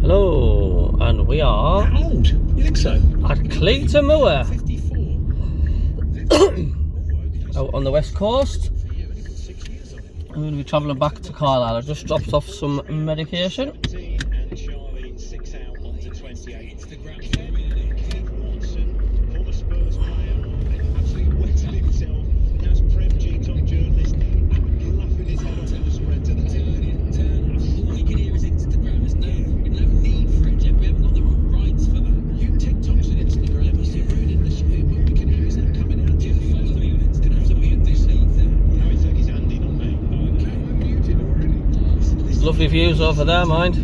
Hello, and we are How old? You think so? at Clayton Moor, 54. out on the west coast. I'm going to be travelling back to Carlisle. I just dropped off some medication. And Charlie 6 out onto 28. Former Spurs player, absolutely wetted himself. Now's Prem G, top journalist, laughing his head off in the spread to the turn. All we can hear is Instagram. There's no need for it, Jeff. We haven't got the rights for that. You TikToks and Instagram must be ruining the show. What we can hear is that coming out. Jeff, follow me on Instagram. Gonna have to mute this either. No, he said he's Andy, not me. Oh, okay. I'm muted already. Lovely views over there, mind.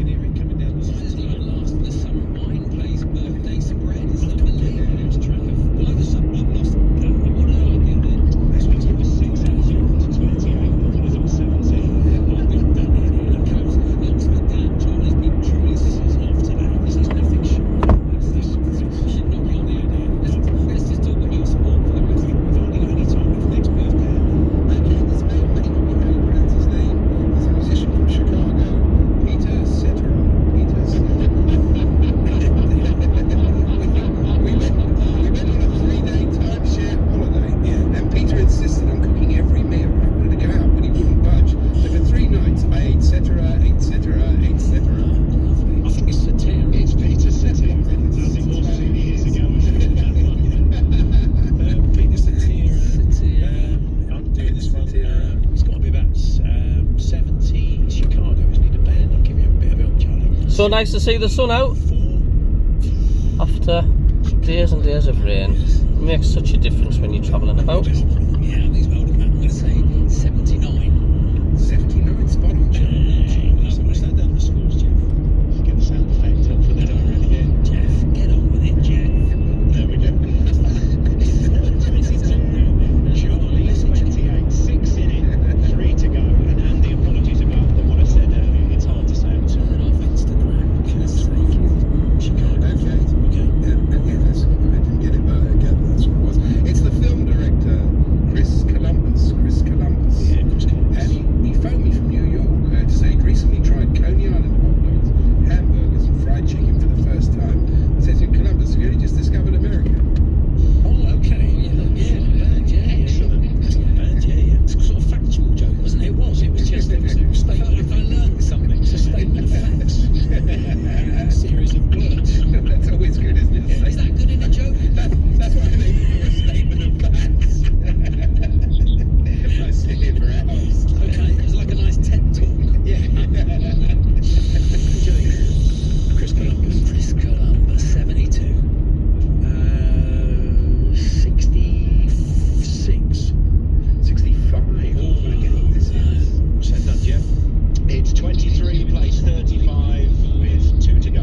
So nice to see the sun out after days and days of rain. It makes such a difference when you're travelling about. Yeah, these old I'm going to say 79. 79, spot on, Jeff. What's that down the scores, Jeff? Let's get the sound effect up for the diary here. Jeff, get on with it, Jeff. There we go. Charlie, 28, 6 in it, 3 to go. And Andy, apologies about what I said earlier. It's hard to say. I'm turning off Instagram. Chicago. Okay. Yeah, that's all right. I didn't get it, but again, that's what it was. It's the film director, Chris Columbus. Yeah, Chris Columbus. And he phoned me from New York to say he'd recently tried Coney Island hot dogs, hamburgers, and fried chicken for the first time. I said to him, Columbus, have you only just discovered America? Oh, okay. Yeah. Excellent. That's not bad, yeah. It's a sort of factual joke, wasn't it? It was just a statement. If I learned something, it's a statement of facts. A series of words. That's always good, isn't it? Yeah. Is that good in a joke? That's what I mean for a statement of facts. I sit here for hours. Okay, it's like a nice TED talk. Yeah. Chris Columbus, 72. 66. 65. This is. What's that done, Jeff? It's 23 plays 35 with 2 to go.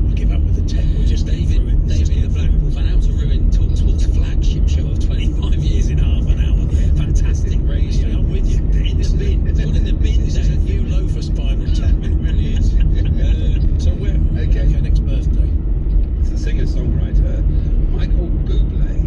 I'll give up with the 10. We'll just David the Blackpool fan, How to Ruin Talkspot's flagship show of 25 years in half an hour. Fantastic radio. I'm with you. In the bin. It's all in the bin. This is a new low for Spinal Tap. It really is. So where? Okay, next birthday. It's a singer-songwriter, Michael Bublé.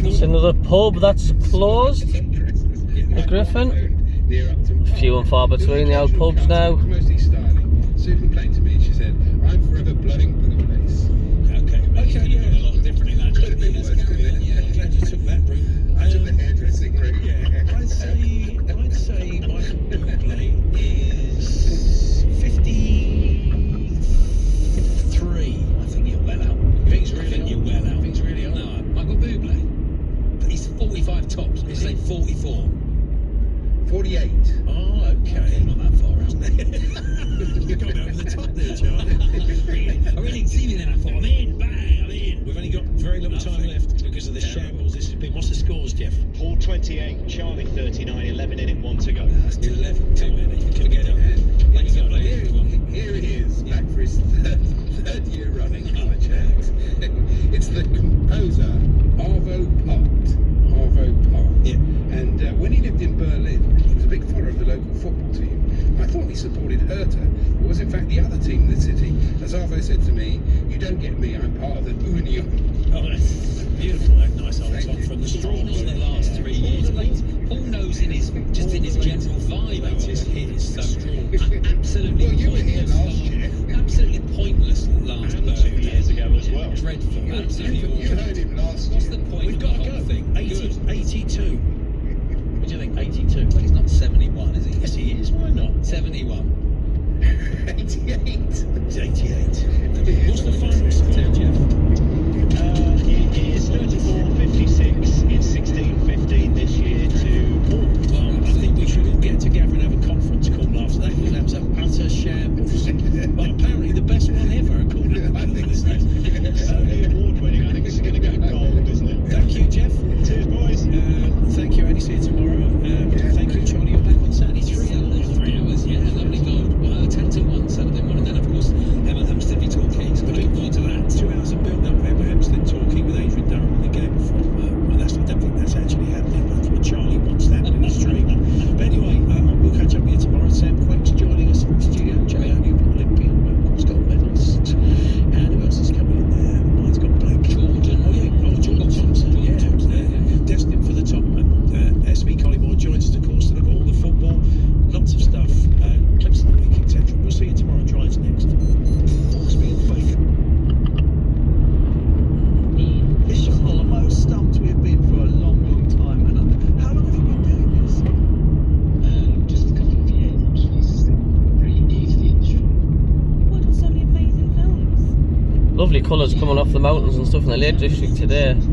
It's another pub that's closed, the Griffin. Few and far between the old pubs now. Mostly styling. Sue complained to me, she said, I'm forever blowing Bublé. Okay, yeah, a lot different in that. Could have been worse, couldn't it? Yeah, I'm glad you took that route. I took the hairdressing route. Yeah, I'd say Michael Bublé is 53. I think you're well out. You think you're well out? I think he's really old. No, Michael Bublé. He's 45 tops. Let's say 44. 48. Oh, okay. Not that far out. You got me over the top there, Charlie. I really didn't see me then. I thought, I'm in, bang, I'm in. We've only got very little time left because of the shambles. This has been. What's the scores, Jeff? Paul 28, Charlie 39, 11 in it, 1 to go. That's 11, too many. Can we get up? Thanks for playing. Here he is, back for his third year running. It's the composer, Arvo Part. Yeah. And when he lived in Berlin, he was a big follower of the local football team. I thought he supported Hertha. It was in fact the other team in the city. As Arvo said to me, you don't get me, I'm part of the Union. Oh, dreadful. Absolutely You heard him last What's year. the point? We've of got the to whole go. thing? 82. What do you think? 82? Well, he's not 71, is he? Yes, he is. Why not? 71. 88. He's 88. What's the final score, Jeff? It is 34-56. It's 16-15 this year to Paul. Well, I think we should all get together and have a conference call after that, because that was an utter shambles. But apparently the best one ever, according to the listeners. The award-winning, I think this is going to go gold, isn't it? Thank you, Jeff. Cheers, boys. Thank you, Andy. See you tomorrow. Thank you, Charlie. You're back on Saturday. 3 hours. 3 hours, yeah. Lovely gold. 10 to 1 Saturday morning. Then, of course, Emma Hampstead be talking. So looking forward to that. 2 hours of build-up. Emma Hampstead talking with Adrian Durham in the game from... I don't think that's actually happening. That's what Charlie wants to happen in his dream. But anyway, we'll catch up with you tomorrow. Sam Quack's joining us in the studio. Newport Olympian, of course, gold medalist. And who else is coming in there? Mine's got blank. Jordan. Oh, yeah. Oh, Jordan Thompson. Yeah. Destined for the top. SB Collymore joins us, of course, to look at all the football. Lots of stuff. Clips of the week, etc. We'll see you tomorrow. Drives next. Hawksby and Fake. It's just the most stumped we've been for a long, long time. And how long have you been doing this? Just a couple of years, actually. It's pretty new to the industry. What are so many amazing films? Lovely colours coming off the mountains and stuff in the Lake District today. With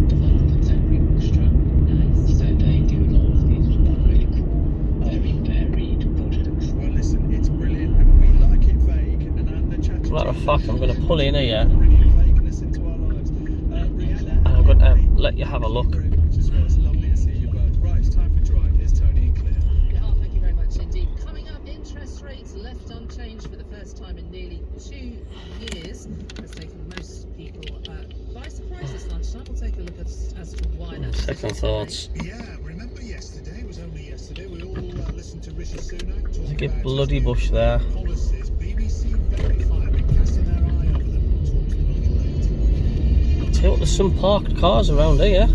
the local contemporary orchestra. Nice. So they do a lot of these really cool, very varied projects. Well, listen, it's brilliant, and we like it vague. And the chat. As a matter of fact, I'm going to pull in here Bringing vagueness into our lives. Rihanna, and I'm going to let you have a look. Thank you very much as well. It's lovely to see you both. Right, it's time for Drive. Here's Tony and Claire. Oh, thank you very much indeed. Coming up, interest rates left unchanged for the first time in nearly 2 years. That's taken most people by surprise this lunchtime. We'll take a look at as to why that's Second thoughts. Yeah, remember yesterday? It was only yesterday. We all listened to Rishi Sunak talk There's a good about bloody his bush there. policies. BBC Verify have been casting their eye over them. We'll talk to them a little later. Tell you what, there's some parked cars around here.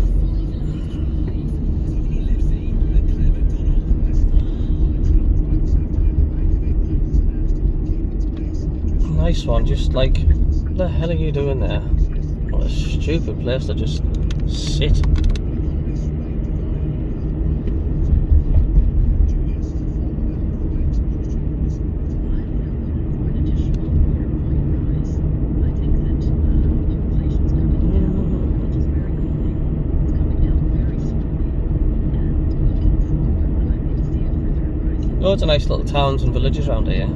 Nice one, just like, what the hell are you doing there? What a stupid place to just sit. Loads of nice little towns and villages around here.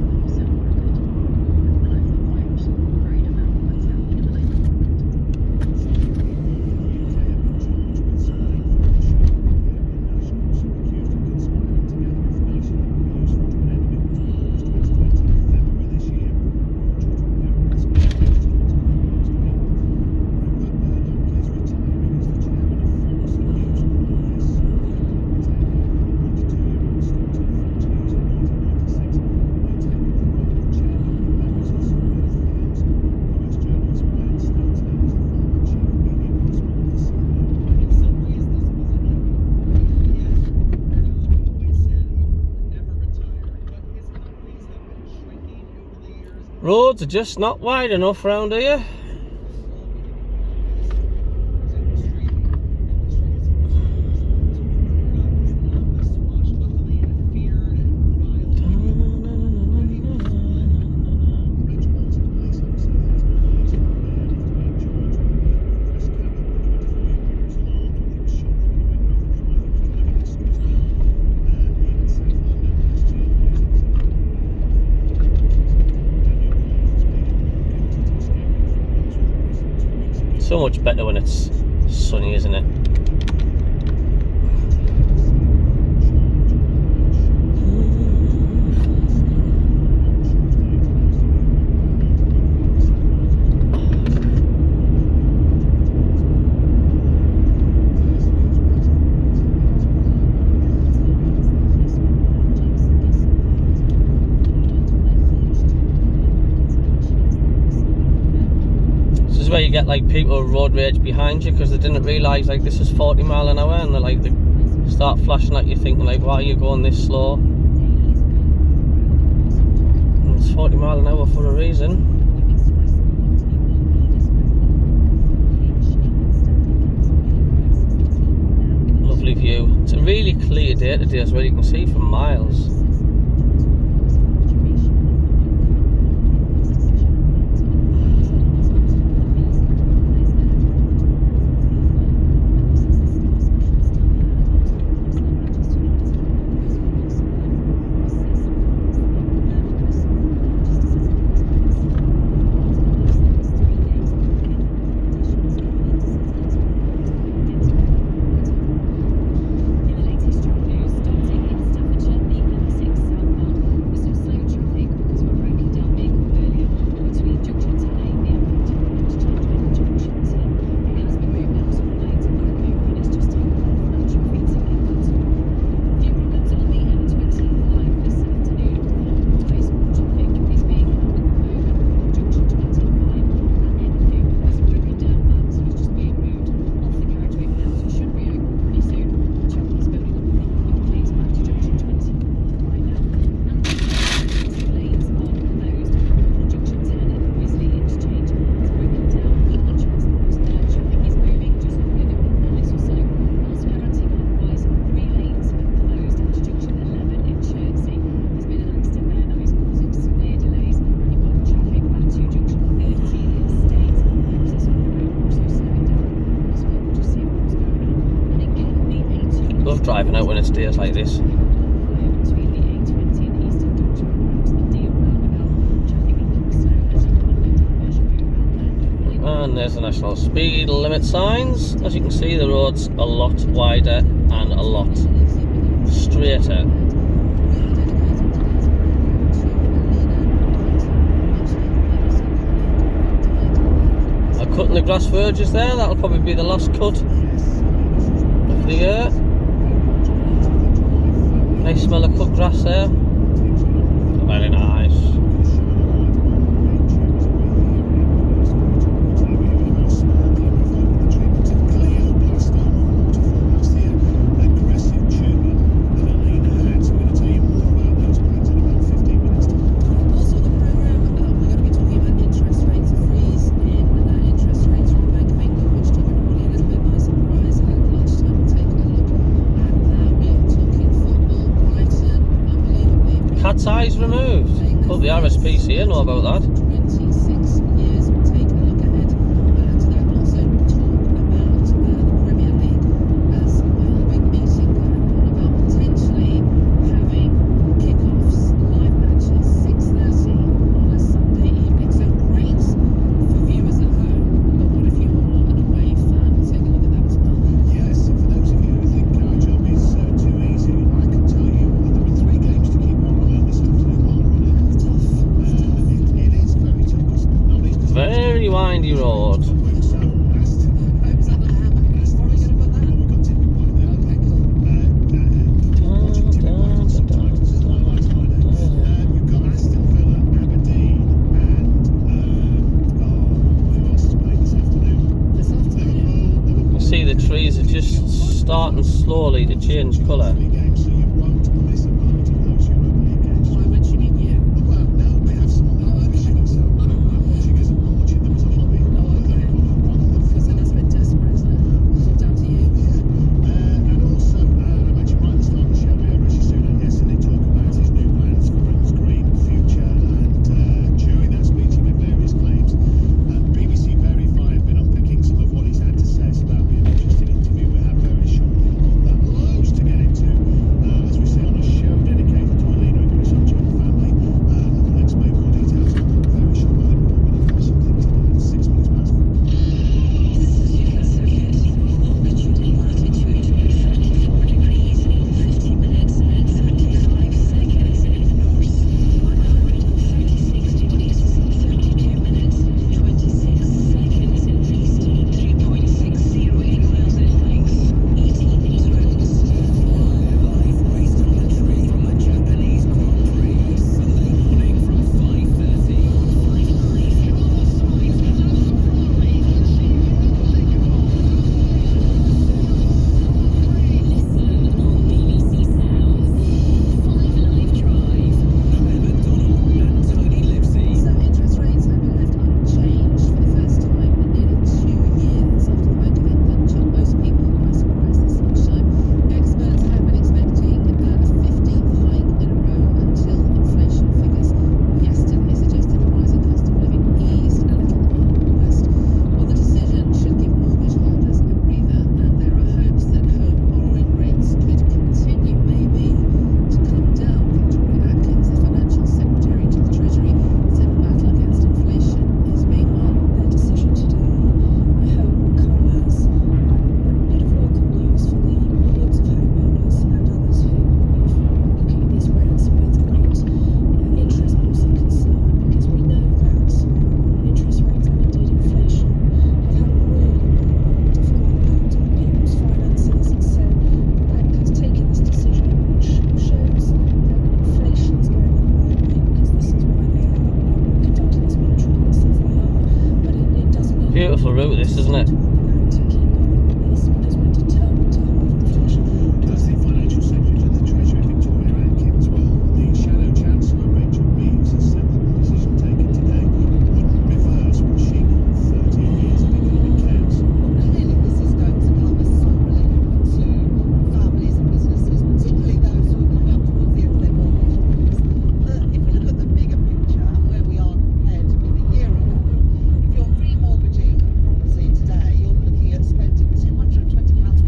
Roads are just not wide enough around here. So much better when it's sunny, isn't it? Where you get like people road rage behind you because they didn't realise like this is 40 mile an hour and they start flashing at you thinking like, why are you going this slow? And it's 40 mile an hour for a reason. day to day as well. You can see for miles. Love driving out when it's days like this. And there's the national speed limit signs. As you can see, the road's a lot wider and a lot straighter. I'm cutting the grass verges there. That'll probably be the last cut of the year. Nice smell of cut grass there. Very nice. Cat's eyes removed. Hope the RSPCA know about that. 26 years. We'll take a look ahead to that. We'll also talk about the Premier League as well. Big meeting going on about potentially having kickoffs, live matches, 6:30 on a Sunday evening. So great for viewers at home. But what if you're an away fan? We'll take a look at that as well. Yes, and for those of you who think our job is too easy, I can tell you there are 3 games to keep on going this afternoon while running. It's tough. It is very tough because nobody's Very windy road. so last. Is that the hammer? Where are we going to put that? We've got tipping point there. Okay, cool. Watching tipping point sometimes is my life's holiday. You've got Aston Villa, Aberdeen, and who else is playing this afternoon? This afternoon. You see the trees are just starting slowly to change colour. Games, so you won't miss a moment of those Europa League games. Why would you need you? Well, no, we have some on the machine, so I'm watching them as a hobby. Oh, okay. Because then that's a bit desperate, isn't it? It's all down to you. And also, I mentioned right at the start of the show, we heard Rishi Sunak yesterday talk about his new plans for Britain's green future, and during that speech he made various claims. BBC Verify have been unpicking some of what he's had to say, so that'll be an interesting interview we have very shortly on that. Loads to get into, as we say on a show beautiful route, this, isn't it? That's the Financial Secretary to the Treasury, Victoria Atkins. Well, the Shadow Chancellor, Rachel Reeves, has said that the decision taken today would reverse what she called 13 years of economic chaos. Clearly, this is going to come as some relief to families and businesses, particularly those who are coming up towards the end of their mortgage payments. If we look at the bigger picture and where we are compared with a year ago, if you're remortgaging a property today, you're looking at spending £220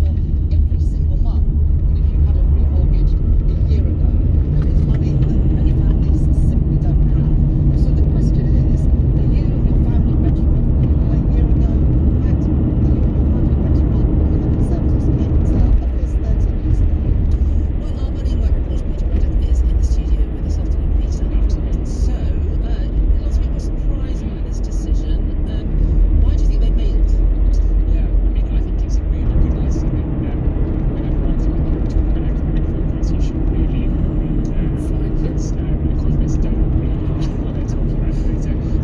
more every single month than if you had it remortgaged a year ago. That is money that many families simply don't have. So the question is, are you and your family better off than you were a year ago? In fact, are you and your family better off than when the Conservatives came to office 13 years ago? Well, our Money and Work reporter Peter Reddick is in the studio with us. Afternoon, Peter. Afternoon. So, lots of people are surprised by this decision. Why do you think they made it? Yeah, I mean, I think it's a really good lesson in whenever I come in here and talk about economic forecasts, you should really ignore me. Because economists don't really know what they're talking about.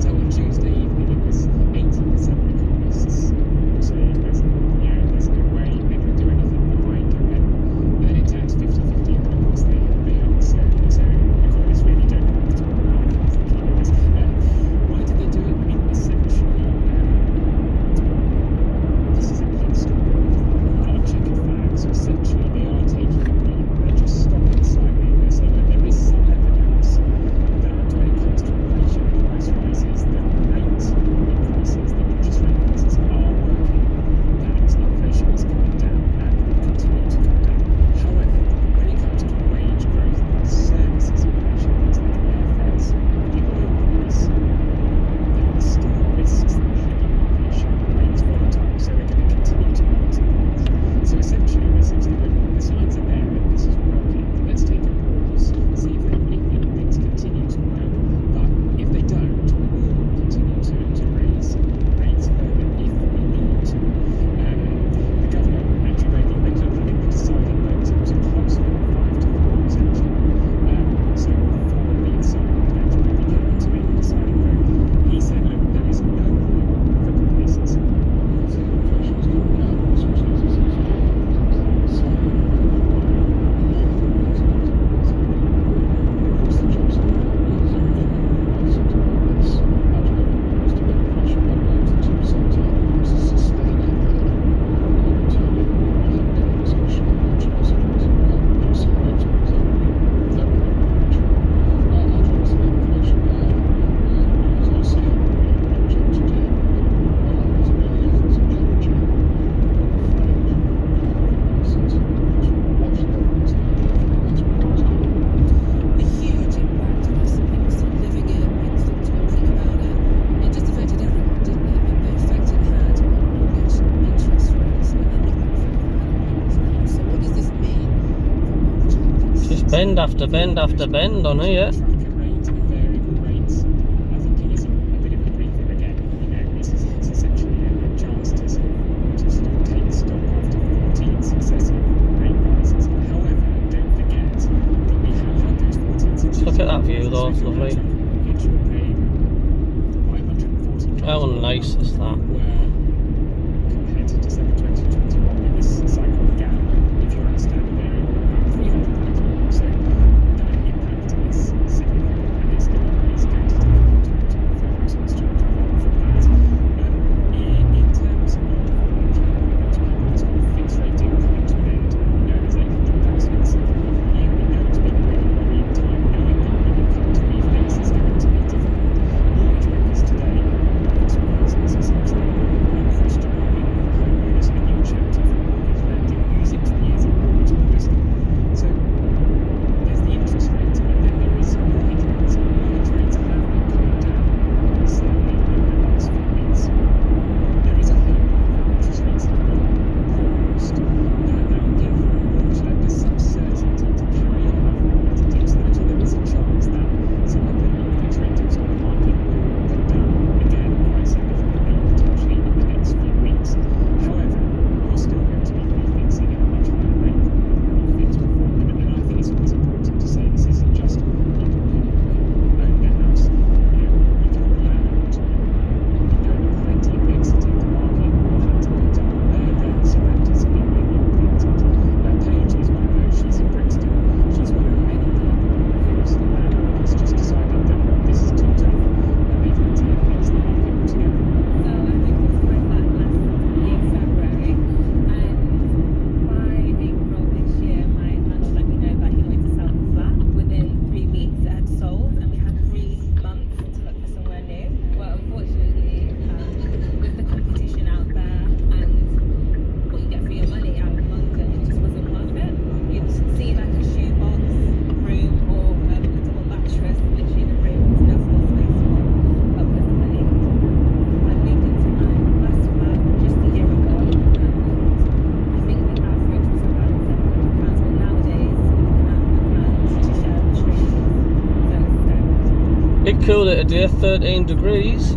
So on Tuesday evening, it was 80% of economists saying there's no way they're going to do anything but hike, and then it turns 50-50, and then of course they aren't. So economists really don't know what they're talking about. I think either this. Why did they do it? I mean, essentially, this is a big story, not a checkered flag. So essentially, they are taking a beat. They're just stopping slightly. They're saying that there is some evidence that when it comes to inflation and price rises, that rate increases, the interest rate increases are working, that inflation is coming down and will continue to come down. However, when it comes to wage growth and services inflation, things like airfares, the oil price, there are still risks that heavy inflation remains volatile, so they're going to continue to monitor that. So essentially, we're saying, look, the signs are there, and this is working. Let's take a pause, see if things continue to work. But if they don't, we will continue to raise rates further if we need to. The governor actually ended up having the deciding vote. It was a close one, 5-4 essentially. So 4 on each side actually when we came to make the deciding vote. He said, look, there is no room for complacency. Inflation's coming down, so it's not as easy as some A huge impact on us. People still living it, people still talking about it. It just affected everyone, didn't it? The effect it had on mortgage interest rates and the knock-on effect it had on people's lives. So what does this mean for mortgage holders? Just bend after bend after bend on here. Tracker rates and variable rates. I think it is a bit of a breather again. It's essentially a chance to sort of take stock after 14 successive rate rises. However, don't forget that we have had those 14 successive. Look at that view though, it's lovely. Mortgage, you're paying £540. How nice is that? Were compared to December 2021 when this cycle began, if you're on a standard variable, about £300 more. So that impact is significant. cooler today, 13 degrees.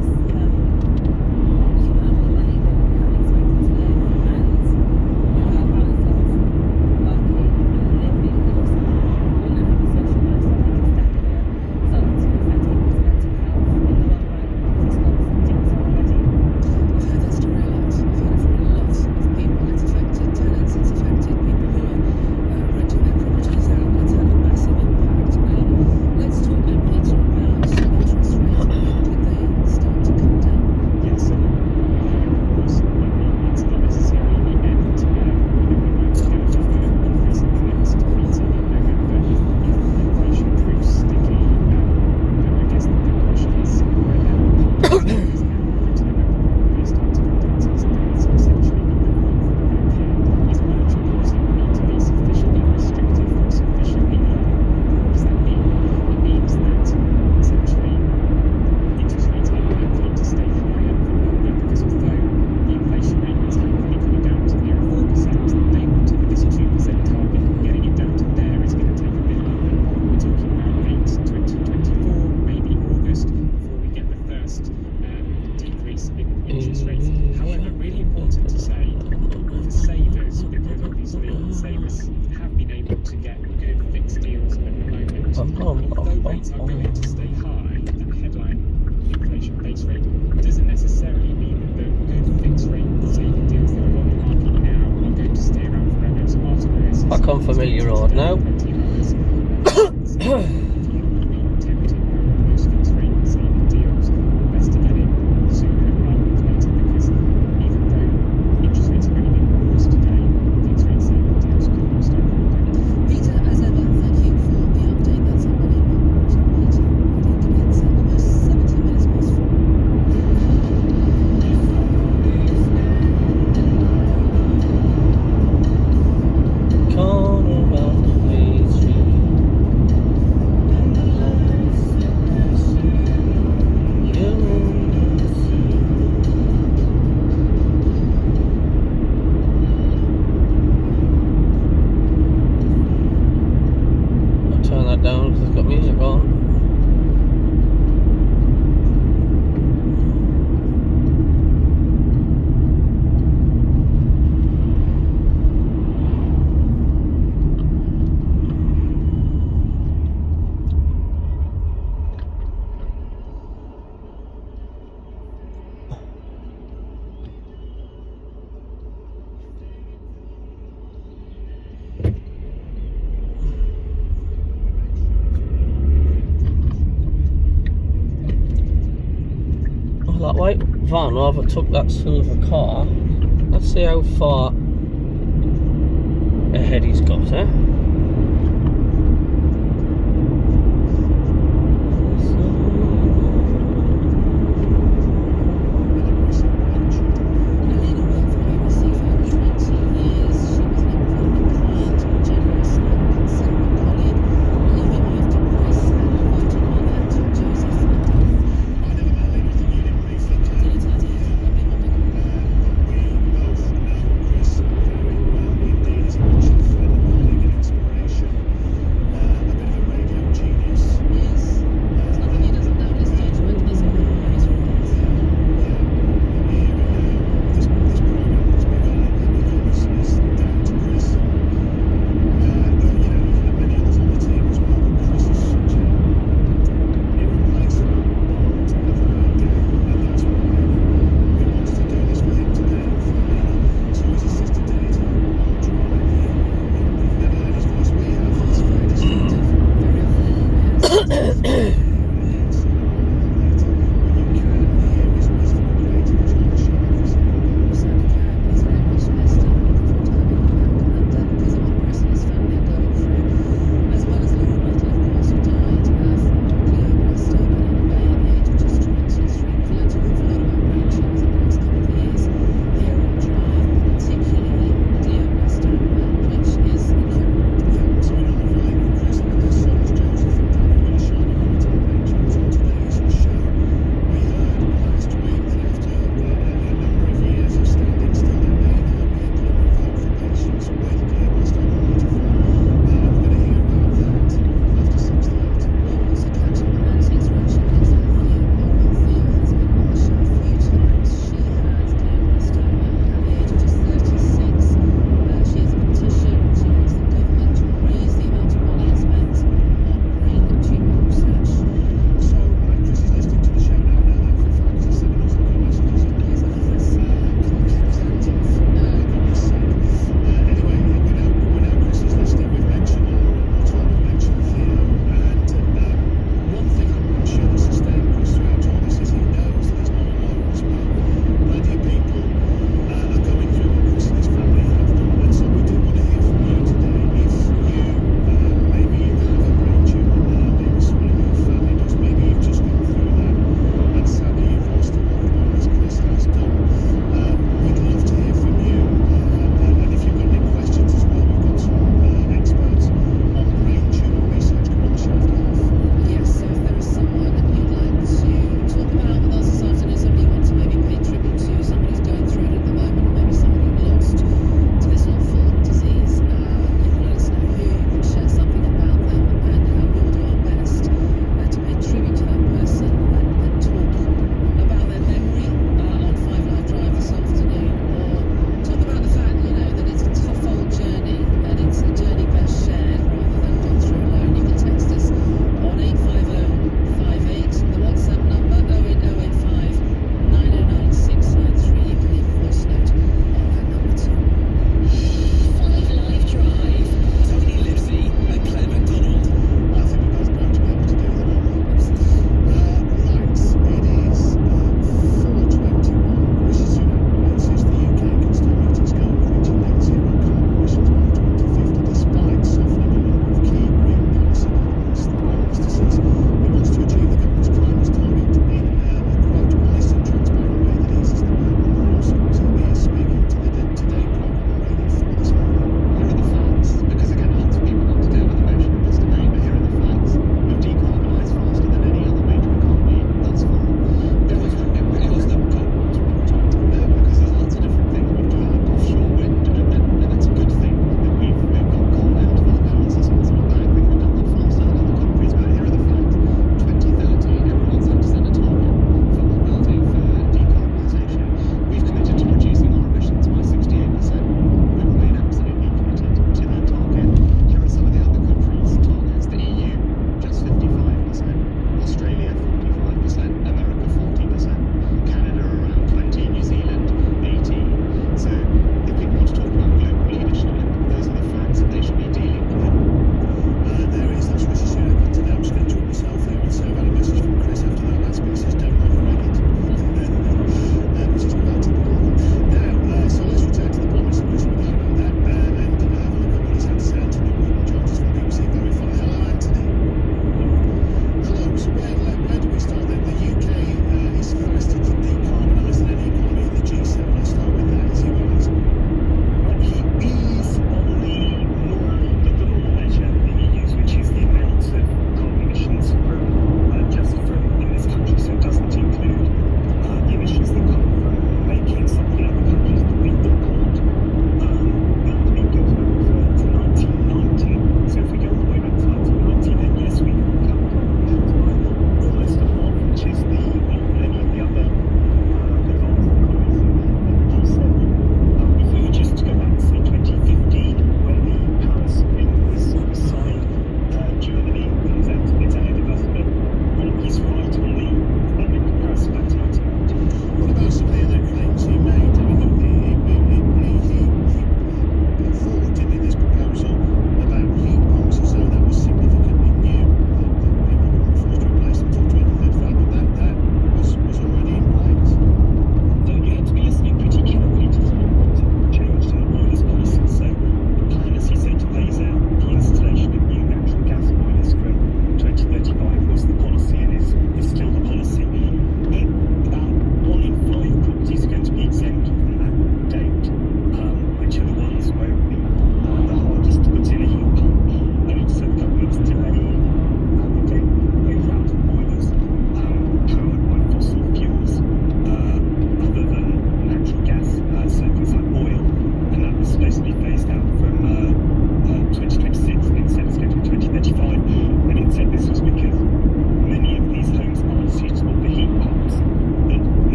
Back on familiar road now. That white van overtook that silver car. Let's see how far ahead he's got, eh?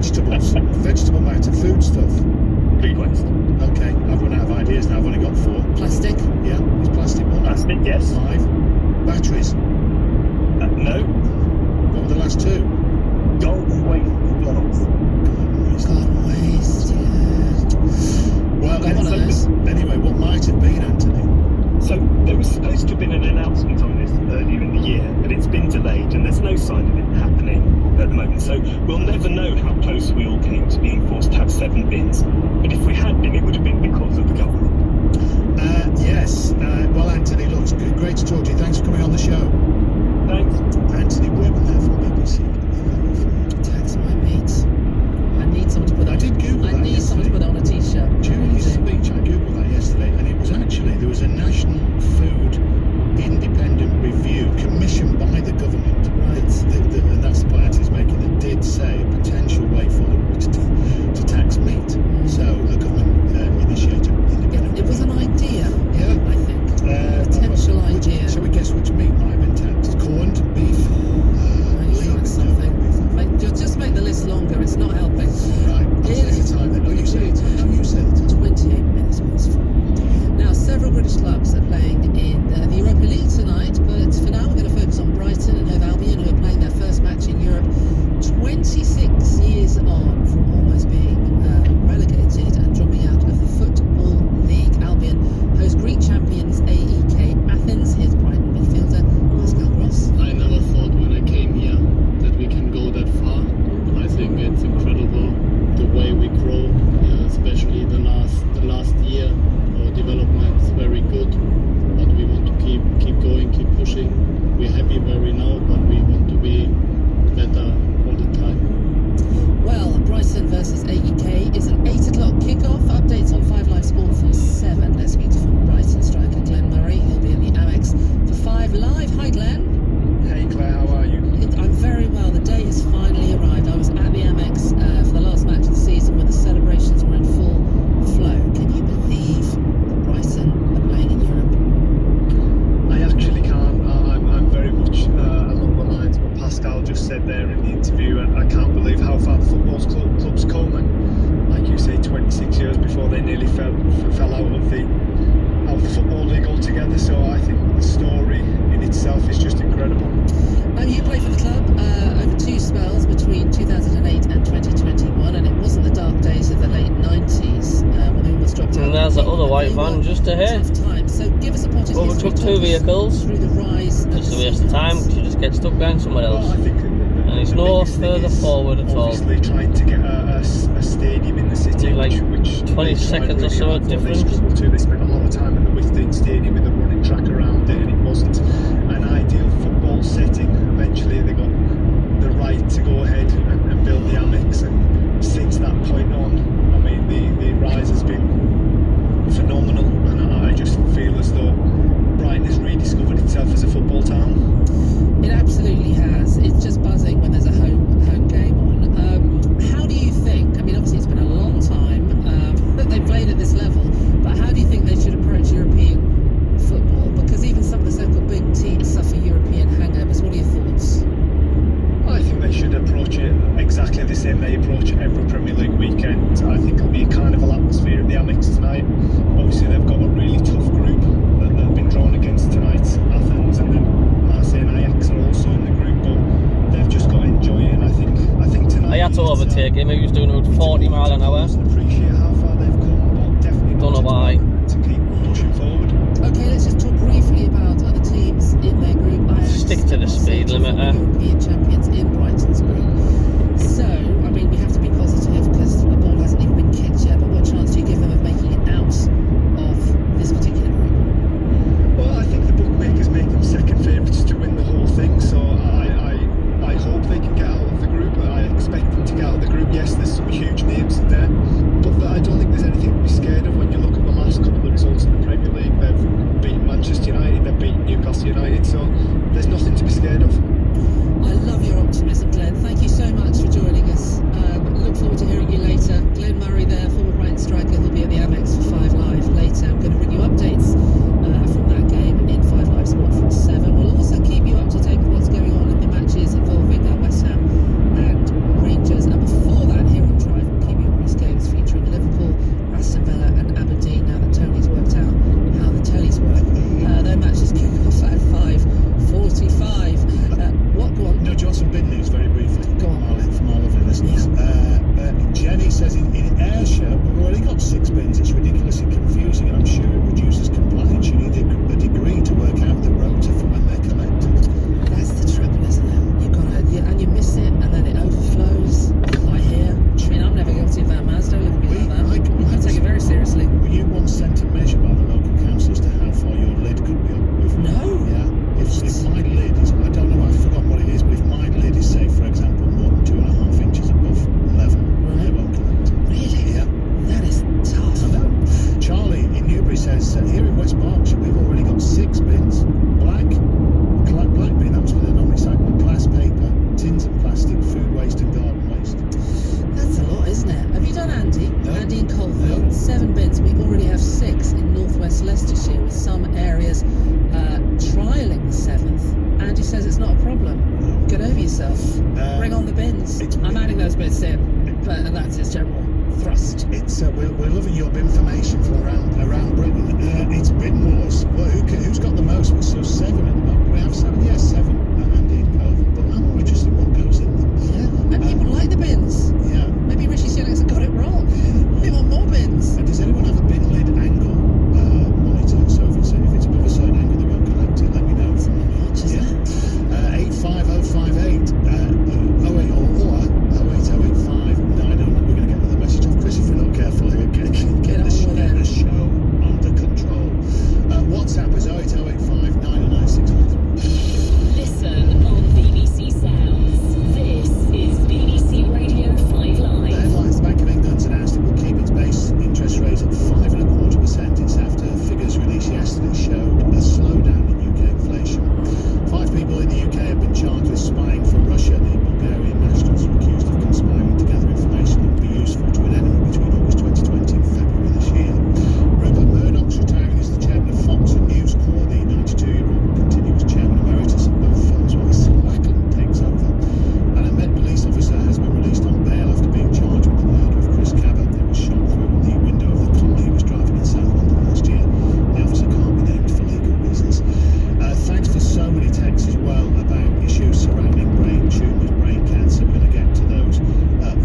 Vegetables. Vegetable matter. Food stuff. Food waste. Okay, I've run out of ideas now. I've only got 4. Plastic. Yeah, it's plastic one. Plastic, yes. 5. Batteries. No. What were the last 2? Golf waste blocks. God, waste. Yeah. Well, Got one of those. anyway, what might have been, Anthony? So there was supposed to have been an announcement on this earlier in the year, but it's been delayed and there's no sign of it happening at the moment. So we'll never know how close we all came to being forced to have 7 bins. But if we had been, it would have been because of the government. Yes. Well, Anthony, look, it's great to talk to you. Thanks for coming on the show. Thanks. Anthony Webber there from BBC. Tax my meat. I need someone to put I on. did Google I that need someone to yesterday. put on a t-shirt. During his speech, I googled that yesterday, and it was actually, there was a National Food Independent Review commissioned by the government, Right. and that's the point Anthony's making, that did say a potential way forward to tax meat. So the government initiated independent. It was an idea. Yeah. I think. Potential idea. Shall we guess which meat might have been taxed? Corned beef. You find something. Just make the list longer. It's not helping. Right. I'll say the time then. Oh, you say the time. No, you say the time. 28 minutes past 4. Now, several British clubs are playing in the Europa League tonight, but for now we're going to focus on Brighton and Hove Albion, who are playing their first match in Europe 26 years on from almost being relegated and dropping out of the Football League. Albion host Greek champions AEK Athens. Here's Brighton midfielder Pascal Gross. I never thought when I came here that we can go that far. I think it's incredible the way we grow, especially the last year. Our development is very good, but we want to keep going, keep pushing. We're happy where we now, but we want to be better all the time. Well, Brighton versus AEK is an 8 o'clock kickoff. Updates on 5 Live Sport from 7. Let's speak to former Brighton striker Glenn Murray. He'll be at the Amex for 5 Live. Hi, Glenn. Hey Claire, how are you? I'm very well. The day has finally arrived. I was at the Amex for the last match of the season when the celebrations were in full flow. Can you believe that Brighton are playing in Europe? I actually can't. I'm very much along the lines of what Pascal just said there in the interview. I can't believe how far the club's come, and like you say, 26 years before they nearly fell out of the Football League altogether. So I think the story in itself is just incredible. You played for the club over 2 spells between 2008 and 2021, and it wasn't the dark days of the late 90s when they almost dropped out. And there's that other white They van were just ahead. tough times. So give us a potted history. Overtook 2 Talk us vehicles. through the rise. Just a waste of time, because you just get stuck behind somewhere else. Well, I think And it's no further forward at all. Obviously, trying to get a stadium in the city, Like which 20 seconds or so difference. They struggled to. They spent a lot of time in the Withdean Stadium with a running track around it, and it wasn't an ideal football setting. Eventually, they got the right to go ahead and build the Amex, and since that point on, I mean, the rise has been phenomenal, and I just feel as though Brighton has rediscovered itself as a football town. It absolutely has. It's just buzzing when there's a home game on. How do you think, I mean, obviously it's been a long time that they've played at this level, but how do you think they should approach European football? Because even some of the so-called big teams suffer European hangovers. What are your thoughts? I think they should approach it exactly the same they approach every Premier League weekend. I think it'll be a carnival atmosphere at the Amex tonight. Obviously they've got a really tough group that they've been drawn against tonight. Athens and then Marseille and Ajax are also in the group, but they've just got to enjoy it. And I think tonight I had to overtake him, he was doing about 40 mile an hour. Appreciate how far they've come, but definitely Don't know why. to keep pushing forward. Okay, let's just talk briefly about other teams in their group. Ajax, Stick to the speed limiter. European champions in Brighton's group. So, I mean, we have to be positive because the ball hasn't even been kicked yet, but what chance do you give them of making it out of this particular group? Well, I think the bookmakers make them second favourites to win the whole thing, so I hope they can get out of the group. I expect them to get out of the group. Yes, there's some huge names in there, but I don't think there's anything to be scared of when you look at the last couple of results in the Premier League. They've beaten Manchester United, they've beaten Newcastle United, so there's nothing to be scared of. I love your optimism, Glenn. Thank you so much for joining us. Look forward to hearing you later. Glenn Murray there, former Brighton striker, who'll be at the Amex for 5 Live later. I'm going to bring you updates from that game in 5 Live Sport from 7. We'll also keep you up to date with what's going on in the matches involving West Ham and Rangers. And before that, here says in Ayrshire, we've already got 6 bins. It's ridiculously confusing, and I'm sure it reduces compliance. You need a degree to work out the rota for when they're collected. That's the trouble, isn't it? And you miss it, and then it overflows. Like here. I mean, I'm never guilty of that, Maz. Don't look at me like that. I take it very seriously. Were you once sent a measure by the local council as to how far your lid could be up with? No. Yeah. If my lid is, I don't know, I've forgotten what it is, but if my lid is, say, for example, more than 2.5 inches above level, they won't collect it. Really? Yeah. That is tough. I know. Charlie in Newbury says, here in West Berkshire, we've already got 6 bins. Black bin, that's for the non-recyclable, glass, paper, tins and plastic, food waste and garden waste. That's a lot, isn't it? Have you done Andy? No. Andy in Coalfield. No. 7 bins. We already have 6 in northwest Leicestershire, with some areas trialling the 7th. Andy says it's not a problem. No. Get over yourself. Bring on the bins. I'm adding those bits in, but that's his general thrust. It's we're loving your information from around Britain. It's bin wars. Well, who's got the most? We're 7 at the moment. We have 7. Yes, 7. Andy in Coalfield. But I'm more interested in what goes in them. Yeah, and people like the bins. Yeah. Maybe Richie Shillings got it wrong. We want more bins. And does anyone have a bin lid angle monitor? So if it's above a certain angle, they won't collect it. Let me know. Much, isn't it? 85058 08 or 08085 90. We're going to get another message off Chris if we're not careful here. Get the show under control. WhatsApp is 08085 909 Listen on BBC Sounds. This is BBC Radio 5 Live. The headlines: the Bank of England's announced it will keep its base interest rate at 5.25%. It's after figures released yesterday showed a slowdown in UK inflation. 5 people in the UK have been charged with spying for Russia. The Bulgarian nationals are accused of conspiring to gather information that would be useful to an enemy between August 2020 and February this year. Rupert Murdoch's retiring as the chairman of Fox and News Corp. The 92-year-old will continue as chairman emeritus of both firms while his son Lachlan takes over. And a Met police officer has been released on bail after being charged with the murder of Chris Cabot, who was shot through the window of the car he was driving in South London last year. The officer can't be named for legal reasons. Thanks for so many texts as well about issues surrounding brain tumours, brain cancer. We're going to get to those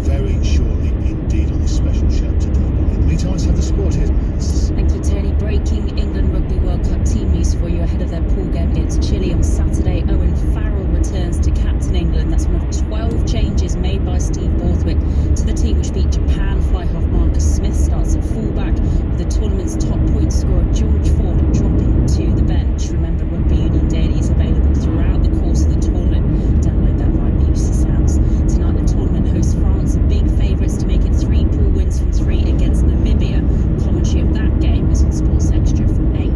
very shortly indeed on this special show today. But in the meantime, let's have the sport. Here's Maz. Thank you, Tony. Breaking England Rugby World Cup team news for you ahead of their pool game against Chile on Saturday. Owen Farrell returns to captain England. That's one of 12 changes made by Steve Borthwick to the team, which beat Japan. Fly-half Marcus Smith starts at fullback, with the tournament's top point scorer George Ford dropping to the bench. Remember, Rugby Union Daily is available throughout the course of the tournament. Download that via BBC Sounds. Tonight, the tournament hosts France, big favourites to make it 3 pool wins from 3 against Namibia. Commentary of that game is on Sports Extra from 8.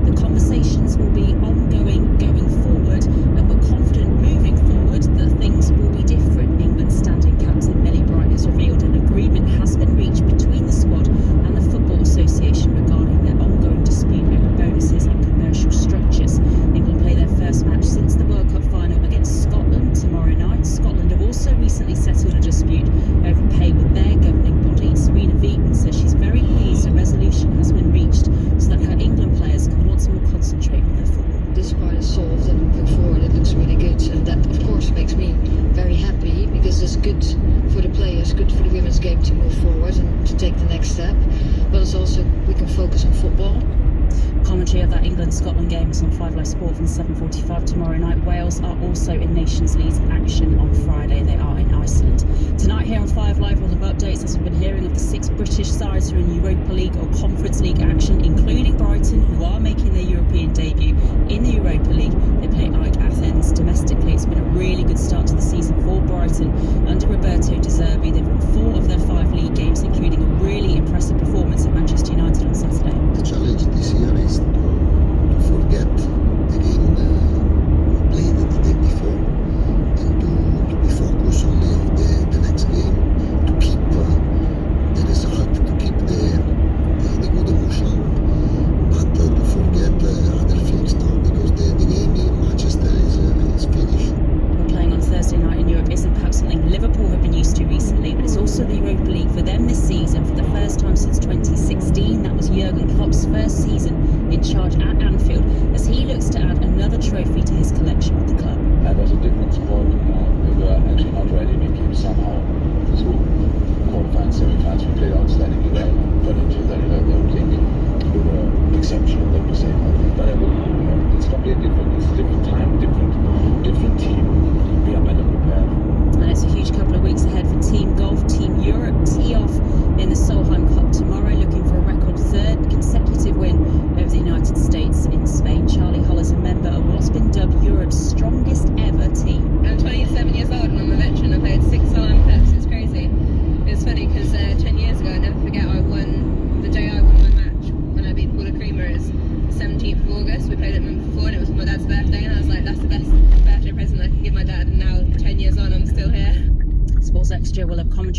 The conversations will be ongoing going forward, and we're confident moving forward that things will be different. England's standing captain Millie Bright has revealed an agreement has been reached between the squad and the Football Association regarding their ongoing dispute over bonuses and commercial structures. England play their first match since the World Cup final against Scotland tomorrow night. Scotland have also recently settled a dispute over pay with their governing body. Serena Wiegmann says she's very pleased a resolution has been reached so that her England players can once more concentrate on their football. This part is solved and moving forward, it looks really good, and that of course makes me very happy because it's good for the players, good for the women's game to move forward and to take the next step, but it's also we can focus on football. Commentary of that England-Scotland game is on 5 Live Sport from 7:45 tomorrow night. Wales are also in Nations League action on Friday. They are in Iceland. Tonight here on 5 Live, we'll have updates as we've been hearing of the 6 British sides who are in Europa League or Conference League action, including Brighton, who are making their European debut in the Europa League. They play at AEK Athens. Domestically, it's been a really good start to the season for Brighton. Under Roberto De Zerbi, they've won 4 of their 5 league games, including a really impressive performance at Manchester United on Saturday. The challenge this year is to forget the game we played the day before and to be focused only on the next game, to keep the result, to keep the good emotion, but to forget other things now because the game in Manchester is finished. Well, playing on Thursday night in Europe isn't perhaps something Liverpool have been used to recently, but it's also the Europa League for them this season for the first time since 2016. That was Jurgen Klopp's first season in charge at Anfield, as he looks to add another trophy to his collection with the club. That was a different sport. We were actually not ready. We came somehow through quarterfinals, semi-finals,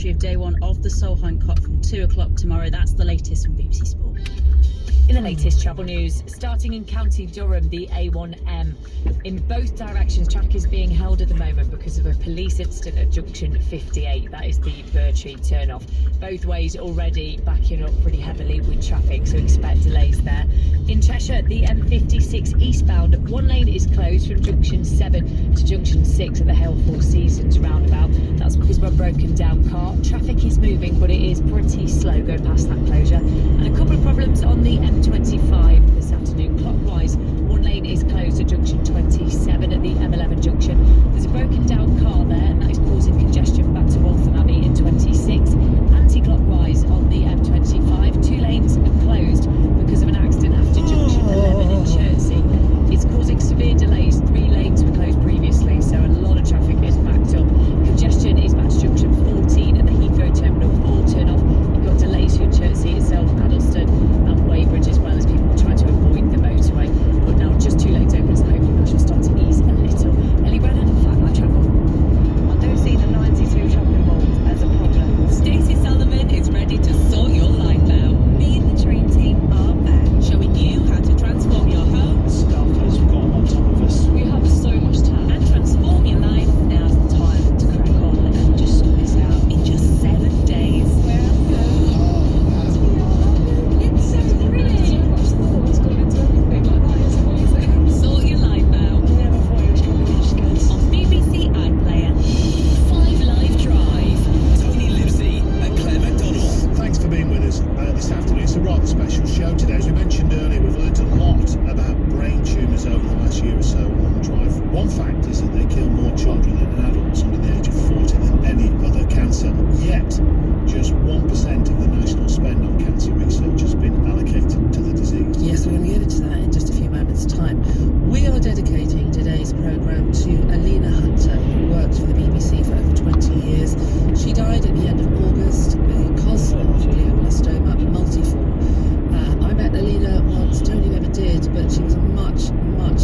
entry of day one of the Solheim Cup from 2 o'clock tomorrow. That's the latest from BBC Sport. In the latest travel news, starting in County Durham, the A1M. In both directions, traffic is being held at the moment because of a police incident at junction 58. That is the Burtree turn-off. Both ways already backing up pretty heavily with traffic, so expect delays there. In Cheshire, the M56 eastbound, one lane is closed from junction 7 to junction 6 at the Hale Four Seasons roundabout. That's because of a broken down car. Traffic is moving, but it is pretty slow going past that closure. And a couple of problems on the M25 this afternoon. Clockwise, one lane is closed at junction 27 at the M11 junction. There's a broken down car there, and that is causing congestion back to Waltham Abbey in 26. Anti-clockwise on the M25, 2 lanes are closed because of an accident after junction 11 in Chertsey. It's causing severe delays. 3 lanes were closed previously, so a lot of traffic is backed up. Congestion is back to junction 14 at the Heathrow Terminal 4 turn-off. You've got delays through Chertsey itself, Addleston and Weybridge, as well as people trying to avoid the motorway. But now just 2 lanes open, so hopefully that should start to ease a little. Ellie Brennan, Flatline Travel. I do see the 92 shopping malls as a problem. Stacey Solomon is ready to sort your life out. Me and the Dream Team are back, showing you how to transform your home. Stuff has gone on top of us. We have so much time. And transform your life. Now's the time to crack on and just sort this out in just 7 days. Where have we It's so thrilling. So much thought's gone into everything like that. It's amazing. Sort your life out. I never thought it was going to be this good. On BBC iPlayer. 5 Live Drive. Tony Livesey and Claire MacDonald. Thanks for being with us this afternoon. It's a rather special show today. As we mentioned earlier, we've learnt a lot about brain tumours over the last year or so on Drive. One fact is that they kill more children and adults under the age of 40 than any other cancer. Yet, just 1% of the national spend on cancer research has been allocated to the disease. Yes, we're going to get into that in just a few moments' time. We are dedicating today's programme to Alina Hunter, who worked for the BBC for over 20 years. She died at the end of August because of glioblastoma multiforme. I met Alina once, Tony never did, but she was a much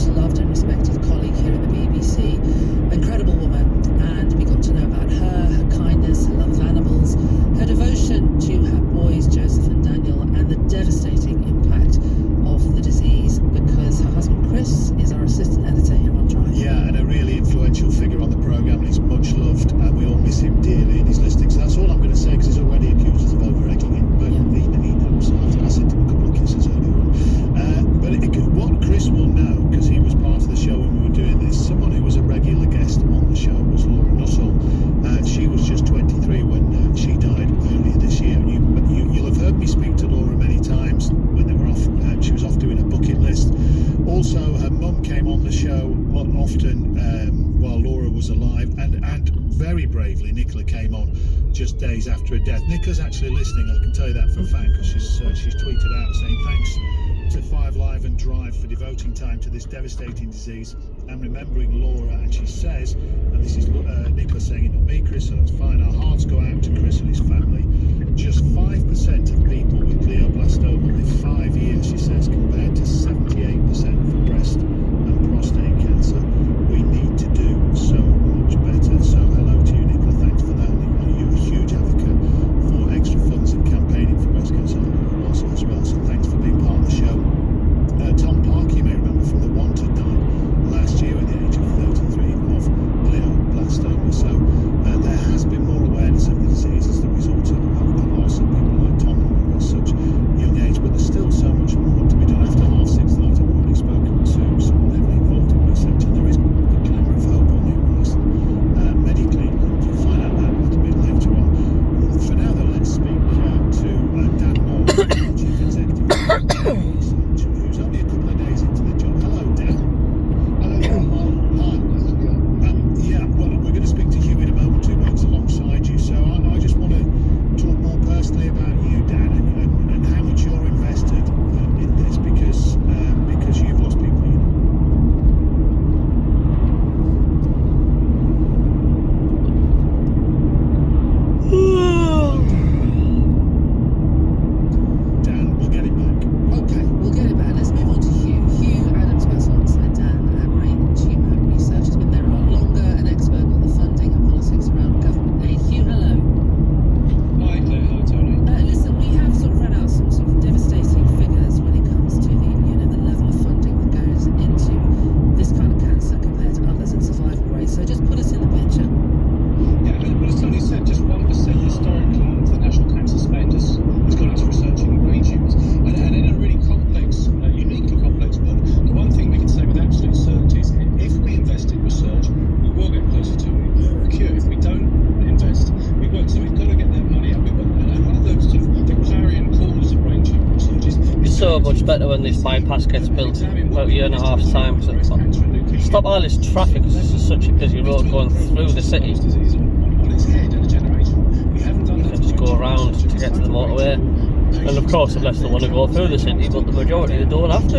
loved and respected colleague here at the BBC. Incredible woman, and we got to know about her kindness, her love of animals, her devotion to her boys, Joseph and Daniel, and the devastating impact of the disease, because her husband Chris is our assistant editor here on Drive. Yeah, and a really influential figure on the programme, and he's much loved, and we all miss him dearly, and he's listening. So that's all I'm going to say, because he's already accused us of over-egging him, but he knows. I sent him a couple of kisses earlier on. What Chris will know, because he was part of the show when we were doing this, someone who was a regular guest on the show was Laura Nussel. She was just 23 when she died earlier this year. You'll have heard me speak to Laura many times when they were off. She was off doing a bucket list. Also, her mum came on the show often while Laura was alive, and very bravely, Nicola came on just days after her death. Nicola's actually listening, I can tell you that for a fact, because she's tweeted out saying thanks to 5 Live and Drive for devoting time to this devastating disease and remembering Laura. And she says, and this is Nicola saying it, not me, Chris, so that's fine, our hearts go out to Chris and his family. Just 5% of people with glioblastoma live 5 years, she says, compared to 78% for breast and prostate cancer. We need to do so much better. So hello to you, Nicola, thanks for that. You're a huge advocate for extra funds and campaigning for breast cancer also as well, so thanks for being part of the show. Tom Park, you may remember from The Wanted, died last year at the age of 33 of glioblastoma. So there has been more awareness of the disease as the result of the loss so much better when this bypass gets built about a year and a half's time. Cause stop all this traffic, because this is such a busy road going through the city. You can just go around to get to the motorway. And of course, unless they want to go through the city, but the majority they don't have to.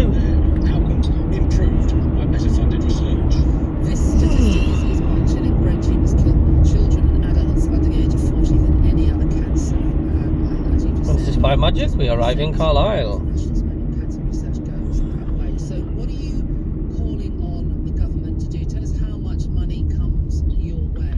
Improved by better funded research. This statistic is quite chilling. Brain tumours kill more children and adults under the age of 40 than any other cancer. As you just This is by magic. We arrive in Carlisle. Cancer research goes that way. So, what are you calling on the government to do? Tell us how much money comes your way.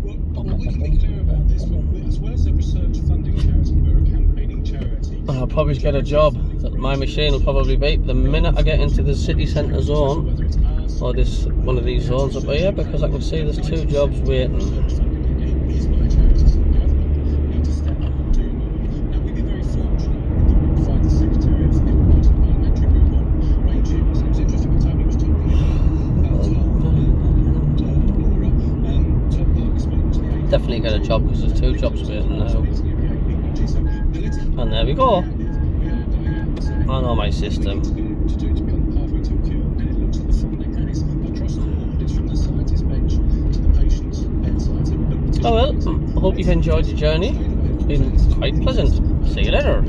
Well, we can be clear about this, but as well as a research funding charity, we're a campaigning charity. I'll probably get a job that my machine will probably beep the minute I get into the city centre zone, or this one of these zones up here, because I can see there's 2 jobs waiting. Is by charities and the government need to step up and do more. Now, we'd be very fortunate that we provide the Secretary of the Parliamentary Group on brain tumours. It was interesting when Tony was talking about Tom and Laura. Tom Burke spoke to the Definitely get a job, because there's 2 jobs waiting now. And there we go. I know my system. Oh well, I hope you've enjoyed the journey. It's been quite pleasant. See you later.